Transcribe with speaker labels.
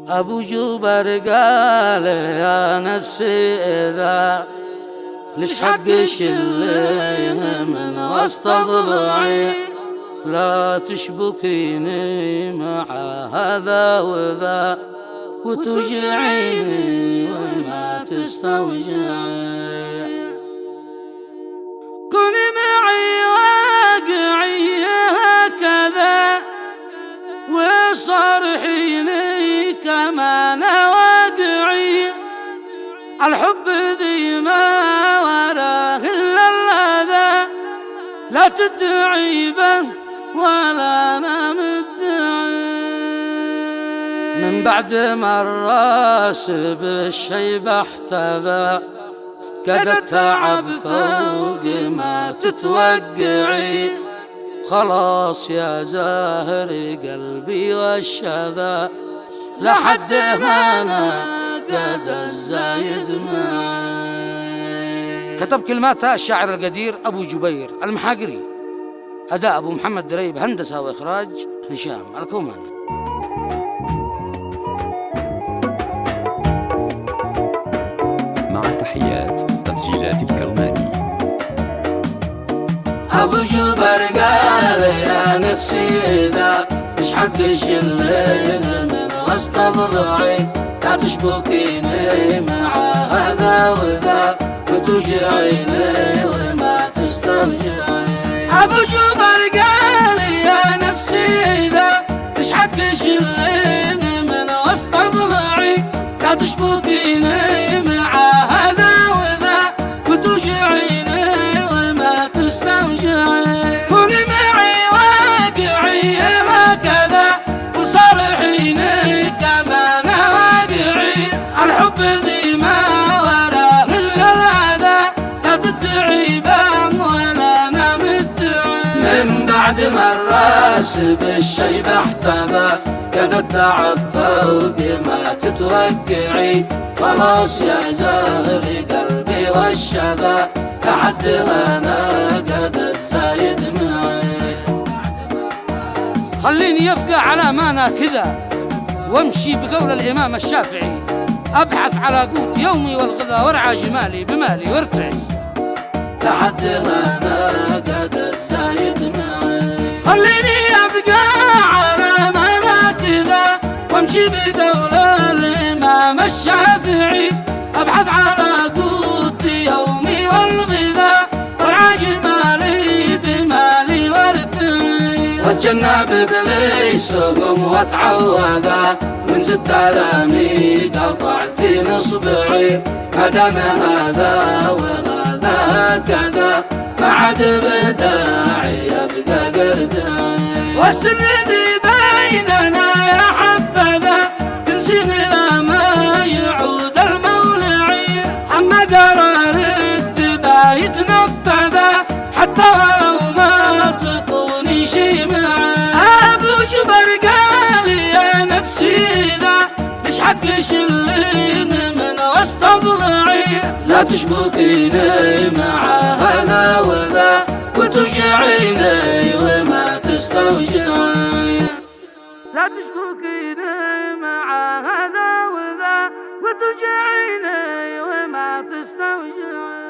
Speaker 1: أبو جبر قال يا نفسي إذا ليش حقش اللي من وسط ضلعي، لا تشبكيني مع هذا وذا وتوجعيني وما تستوجعي. كوني معي واقعي هكذا وصارحيني كما أنا واقعي، الحب ذي ما وراه إلا الأذى، لا تدعي به ولا أنا مدعي. من بعد ما الراس بالشيب احتذى كذا التعب فوق ما تتوقعي، خلاص يا زاهر قلبي والشذا لحد هنا قد الزايد معي. كتب كلماتها الشاعر القدير أبو جبير المحاقري، أداء أبو محمد دريب، هندسة وإخراج هشام الكوماني.
Speaker 2: مع تحيات تسجيلات الكوماني.
Speaker 1: أبو جبر قال يا نفسي إذا مش حقش الليل من وسط ضلعي، لا تشبكيني مع هذا وذا وتوجعيني وما تستوجعي. أبو جبر قال يا نفسي إذا مش حقش الليل من وسط ضلعي، لا تشبكيني مع هذا وذا وتوجعيني وما تستوجعي. كوني معي واقعي هكذا وصارحيني كما أنا واقعي، الحب ذي ما وراه إلا الأذى، لا تدعي به ولا أنا مدعي. من بعد ما الراس بالشيب احتذى كذا التعب فوق ما تتوقعي، خلاص يا زاهر قلبي والشذا لحد هنا قد الزايد معي. خليني يبقى على مانا كذا وامشي بقول الإمام الشافعي، أبحث على قوت يومي والغذا وارعى جمالي بمالي وارتعي، لحد هنا قد الزايد معي. خليني أبقى على مانا كذا وامشي بقول الإمام الشافعي، أبحث على قوت يومي والغذا وارعى جمالي بمالي وارتعي، واتجنب إبليسهم واتعوذا من زد ألمي قطعت نصبعي، ما دام هذا وهذا هكذا ما عاد بداعي أبقى قردعي. والسر ذي بيننا يا حبذا تنسيني لما يعود المولعي، أما قرارك تبايت نفذا حتى ولو ما تطوني شي معي. أبو جبر قال يا نفسي إذا مش حقش اللي من وسط ضلعي، لا تشبكيني مع هذا وذا وتوجعيني وما تستوجعي، لا تشبكيني مع هذا وذا وتوجعيني وما تستوجعي.